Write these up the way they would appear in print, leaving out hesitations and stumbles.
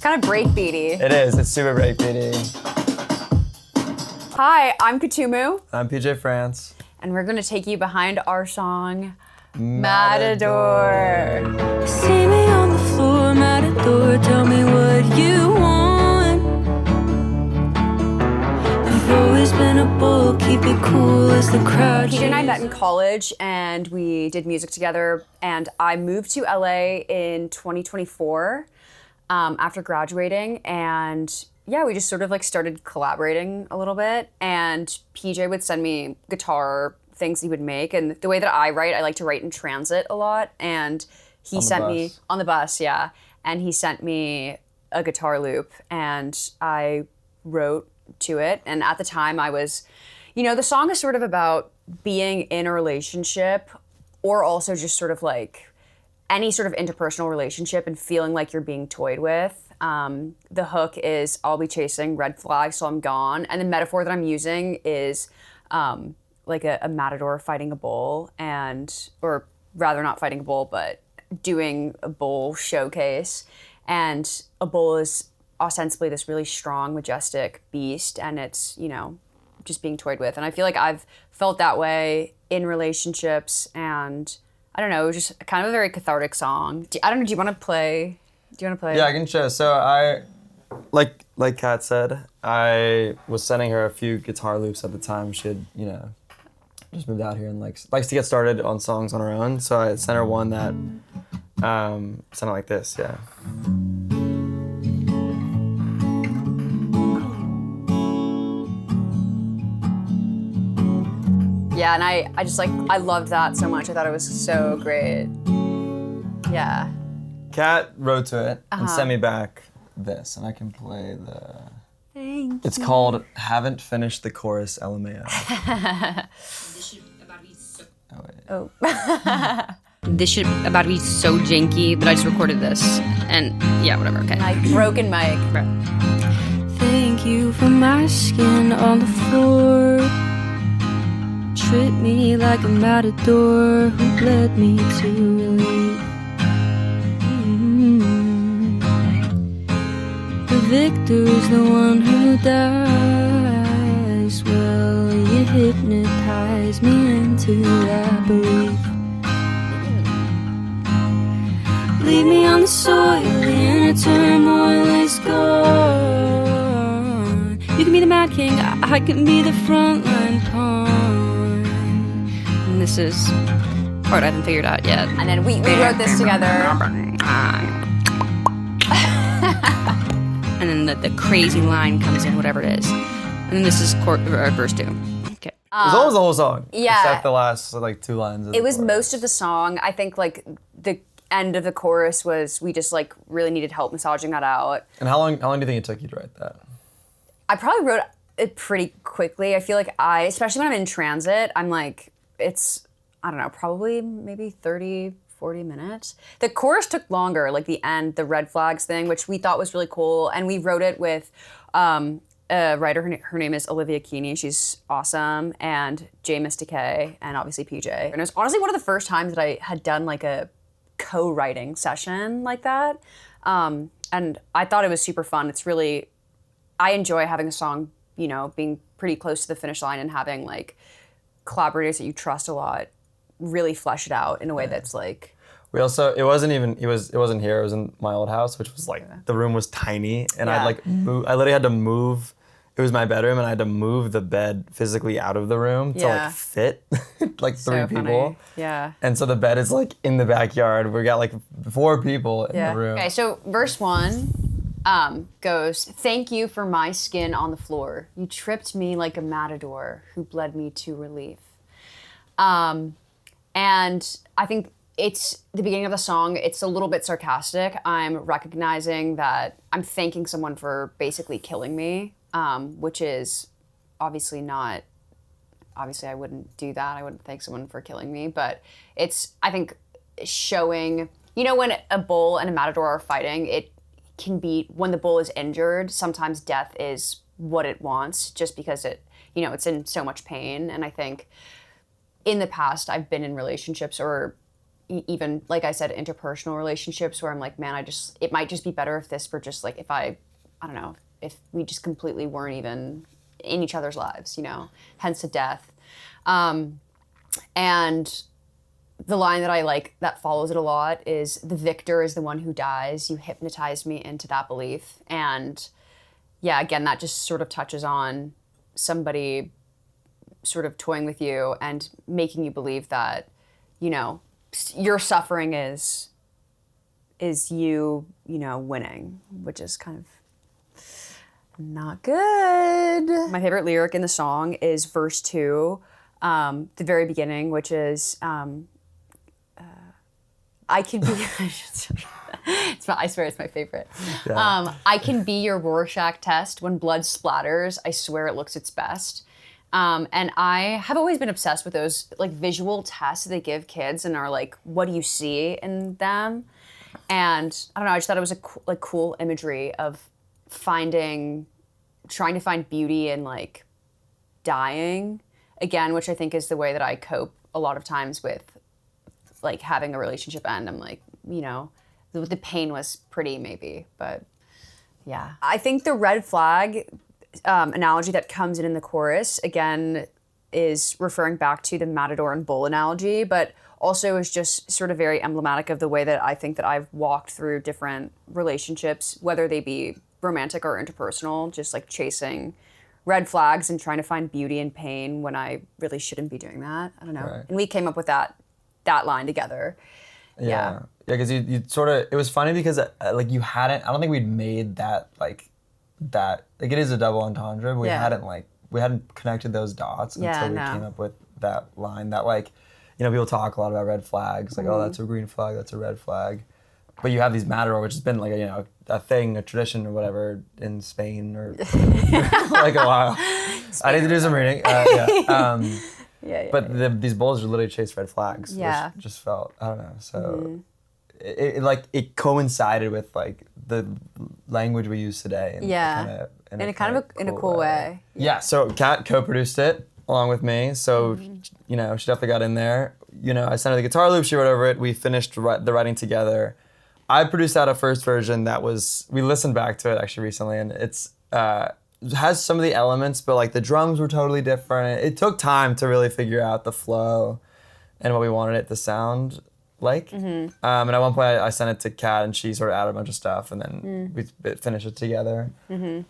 kind of breakbeaty. It is. It's super breakbeaty. Hi, I'm Khatumu. I'm PJ France. And we're going to take you behind our song, Matador. See me on the floor, Matador, tell me what you want. I've always been a bull, keep it cool as the crowd. PJ and I met in college and we did music together, and I moved to LA in 2024 after graduating, and yeah, we just sort of like started collaborating a little bit, and PJ would send me guitar things he would make, and the way that I write, I like to write in transit a lot, and he sent me on the bus, yeah, and he sent me a guitar loop, and I wrote to it, and at the time I was, you know, the song is sort of about being in a relationship, or also just sort of like any sort of interpersonal relationship and feeling like you're being toyed with. The hook is, I'll be chasing red flags so I'm gone. And the metaphor that I'm using is like a matador fighting a bull, or rather not fighting a bull, but doing a bull showcase. And a bull is ostensibly this really strong, majestic beast, and it's, you know, just being toyed with. And I feel like I've felt that way in relationships, and I don't know, it was just kind of a very cathartic song. I don't know, do you want to play? Yeah, I can show. So I, like Kat said, I was sending her a few guitar loops at the time. She had, you know, just moved out here and likes to get started on songs on her own. So I sent her one that sounded like this, yeah. Yeah, and I just like, I loved that so much. I thought it was so great. Yeah. Kat wrote to it and sent me back this, and I can play the... Thank It's you. called Haven't Finished the Chorus, LMAO. Oh. This shit about to be so janky, but I just recorded this. And yeah, whatever, okay. Like broken mic. Thank you for my skin on the floor. Treat me like a matador who bled me to relief. The victor is the one who dies. Well, you hypnotize me into that belief. Leave me on the soil, the inner turmoil is gone. You can be the mad king, I can be the frontline pawn. And this is part I haven't figured out yet. And then we wrote this together. And then the crazy line comes in, whatever it is. And then this is verse 2. Okay. It was almost the whole song. Yeah. Except the last, like, 2 lines of It was the chorus. most of the song. I think like the end of the chorus was, we just like really needed help massaging that out. And how long do you think it took you to write that? I probably wrote it pretty quickly. I feel like especially when I'm in transit, I'm like, it's, I don't know, probably maybe 30, 40 minutes. The chorus took longer, like the end, the red flags thing, which we thought was really cool. And we wrote it with a writer, her name is Olivia Keeney. She's awesome. And Jameis Decay, and obviously PJ. And it was honestly one of the first times that I had done like a co-writing session like that. And I thought it was super fun. It's really, I enjoy having a song, you know, being pretty close to the finish line and having like collaborators that you trust a lot really flesh it out in a way that's like... We also, it wasn't here, it was in my old house, which was like, the room was tiny, and Yeah. I literally had to move, it was my bedroom, and I had to move the bed physically out of the room to Yeah. like fit like So 3 funny. people. Yeah. And so the bed is like in the backyard. We got like 4 people in the room. Okay, so verse 1 goes, thank you for my skin on the floor. You tripped me like a matador who bled me to relief. And I think it's the beginning of the song, it's a little bit sarcastic. I'm recognizing that I'm thanking someone for basically killing me, which is obviously not, obviously I wouldn't do that. I wouldn't thank someone for killing me, but it's, I think, showing, you know, when a bull and a matador are fighting, it can be, when the bull is injured, sometimes death is what it wants just because it, you know, it's in so much pain. And I think in the past I've been in relationships or even like I said, interpersonal relationships where I'm like, man, it might just be better if this were just like, if I don't know, if we just completely weren't even in each other's lives, you know, hence to death. And the line that I like that follows it a lot is, the victor is the one who dies. You hypnotized me into that belief. And yeah, again, that just sort of touches on somebody sort of toying with you and making you believe that, you know, your suffering is you, you know, winning, which is kind of not good. My favorite lyric in the song is verse 2, the very beginning, which is, I can be, I swear it's my favorite. Yeah. I can be your Rorschach test. When blood splatters, I swear it looks its best. And I have always been obsessed with those like visual tests that they give kids and are like, what do you see in them? And I don't know, I just thought it was a cool imagery of trying to find beauty in like dying again, which I think is the way that I cope a lot of times with like having a relationship end. I'm like, you know, the pain was pretty maybe, but yeah. I think the red flag analogy that comes in the chorus, again, is referring back to the matador and bull analogy, but also is just sort of very emblematic of the way that I think that I've walked through different relationships, whether they be romantic or interpersonal, just like chasing red flags and trying to find beauty in pain when I really shouldn't be doing that. I don't know. Right. And we came up with that line together. Yeah, because you sort of, it was funny because like you hadn't, I don't think we'd made that, like it is a double entendre, but we hadn't connected those dots until we came up with that line that, like, you know, people talk a lot about red flags, like, oh, that's a green flag, that's a red flag. But you have these matador, which has been like, you know, a thing, a tradition or whatever in Spain or like a while. I need to do some reading. But these bulls are literally chase red flags, which just felt, I don't know. So it coincided with like the language we use today. And in a cool way. Yeah. So Kat co-produced it along with me. So, you know, she definitely got in there. You know, I sent her the guitar loop, she wrote over it. We finished the writing together. I produced out a first version we listened back to it actually recently, and it's, has some of the elements, but like the drums were totally different. It took time to really figure out the flow and what we wanted it to sound like. And at one point I sent it to Kat and she sort of added a bunch of stuff and then we finished it together. One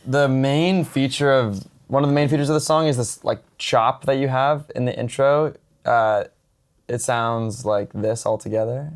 of the main features of the song is this like chop that you have in the intro. It sounds like this all together.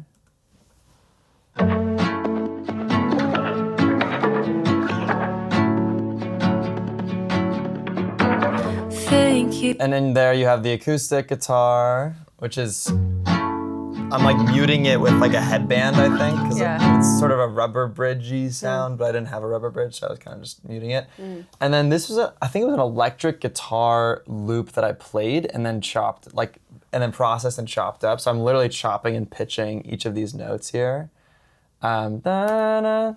Thank you. And then there you have the acoustic guitar, which is, I'm like muting it with like a headband, I think, because it's sort of a rubber bridgey sound, but I didn't have a rubber bridge, so I was kind of just muting it. And then this was I think it was an electric guitar loop that I played and then chopped, like, and then processed and chopped up. So I'm literally chopping and pitching each of these notes here. Da-na.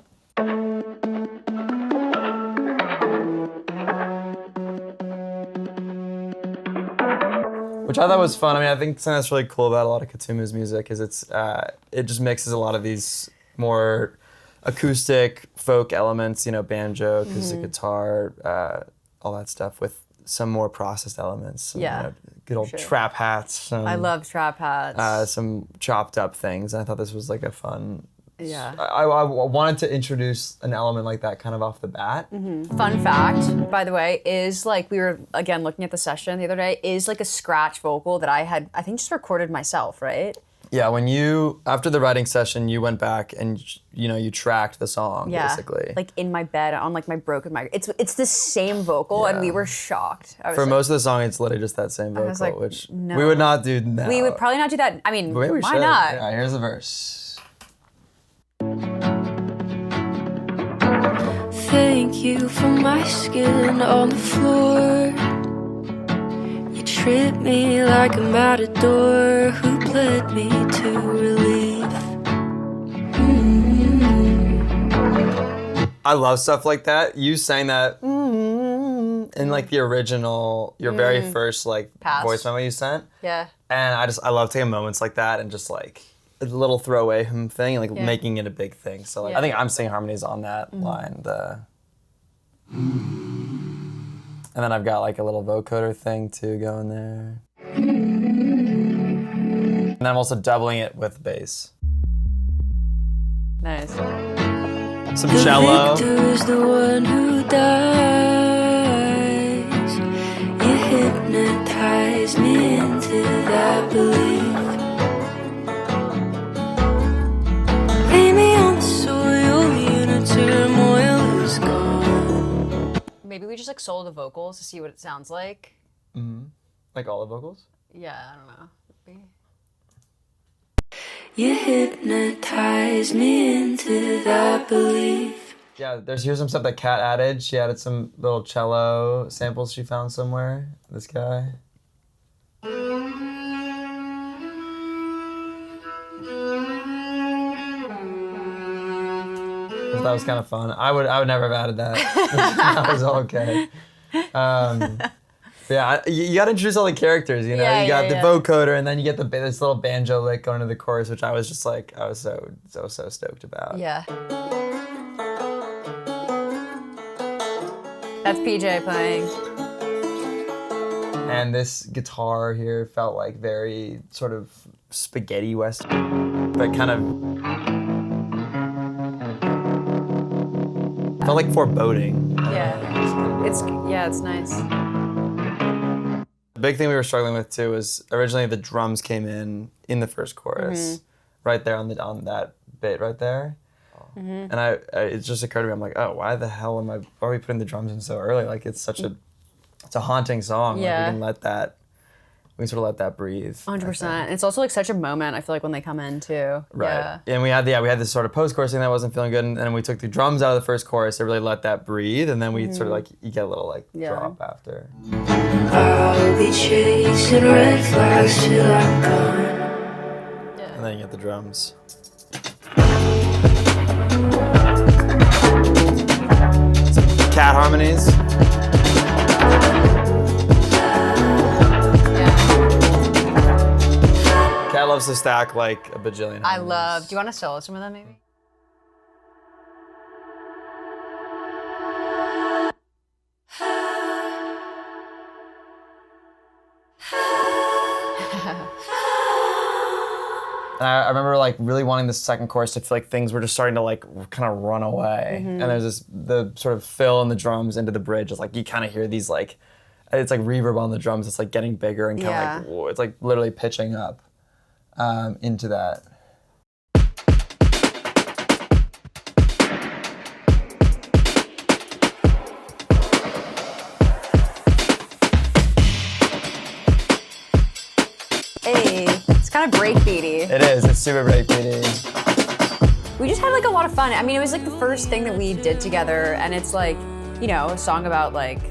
Which I thought was fun. I mean, I think something that's really cool about a lot of Khatumu's music is it just mixes a lot of these more acoustic folk elements, you know, banjo, acoustic guitar, all that stuff with some more processed elements. Some, you know, good old trap hats. I love trap hats. Some chopped up things. And I thought this was like a fun... Yeah. I wanted to introduce an element like that kind of off the bat. Fun fact, by the way, is like we were, again, looking at the session the other day, is like a scratch vocal that I think just recorded myself, right? Yeah, after the writing session, you went back and, you know, you tracked the song, basically. Like in my bed on like my broken mic. It's the same vocal and we were shocked. For most of the song, it's literally just that same vocal, which we would not do now. We would probably not do that. I mean, why should. Not? Yeah, here's the verse. Thank you for my skin on the floor. You treat me like a matador who bled me to relief. I love stuff like that. You sang that in like the original, your very first like Pass. voice memo you sent. Yeah. And I love taking moments like that and just like a little throwaway thing, and like making it a big thing. So like I think I'm singing harmonies on that line. And then I've got like a little vocoder thing too going there. And then I'm also doubling it with bass. Nice. Some cello. The victor is the one who dies. You hypnotize me into that belief. Lay me on the soil, the inner turmoil is gone. Maybe we just like solo the vocals to see what it sounds like. Like all the vocals? Yeah, I don't know. Maybe. You hypnotize me into that belief. Yeah, here's some stuff that Kat added. She added some little cello samples she found somewhere. This guy. That was kind of fun. I would never have added that. That was okay. Yeah, you got to introduce all the characters. You know, you got the vocoder, and then you get this little banjo lick going into the chorus, which I was just like, I was so stoked about. Yeah. That's PJ playing. And this guitar here felt like very sort of spaghetti western, but kind of felt like foreboding. Yeah. It's nice. The big thing we were struggling with too was originally the drums came in the first chorus, right there on that bit right there. And it just occurred to me, I'm like, oh, why the hell why are we putting the drums in so early? Like it's a haunting song. Yeah. Like we can sort of let that breathe. 100%. It's also like such a moment, I feel like, when they come in too. Right. Yeah. And we had this sort of post-chorus thing that wasn't feeling good, and then we took the drums out of the first chorus to really let that breathe, and then we sort of like, you get a little like drop after. I'll be chasing red flags till I'm gone. And then you get the drums. Some cat harmonies. Cat loves to stack like a bajillion harmonies. Do you want to solo some of them maybe? And I remember like really wanting the second chorus to feel like things were just starting to like kind of run away. And there's the sort of fill in the drums into the bridge. It's like you kind of hear these like, it's like reverb on the drums. It's like getting bigger and kind of like, whoa, it's like literally pitching up into that. Hey, it's kind of breakbeaty. It is. It's super breakbeaty. We just had like a lot of fun. I mean, it was like the first thing that we did together, and it's like, you know, a song about like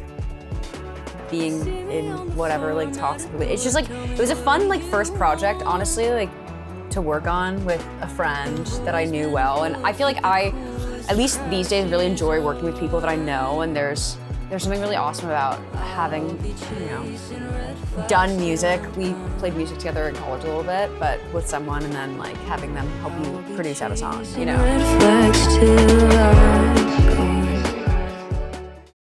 being in whatever like toxic. It's just like it was a fun like first project, honestly, like to work on with a friend that I knew well, and I feel like at least these days, really enjoy working with people that I know, and there's something really awesome about having, you know, done music. We played music together in college a little bit, but with someone, and then like having them help you produce out a song, you know. Red flags till I'm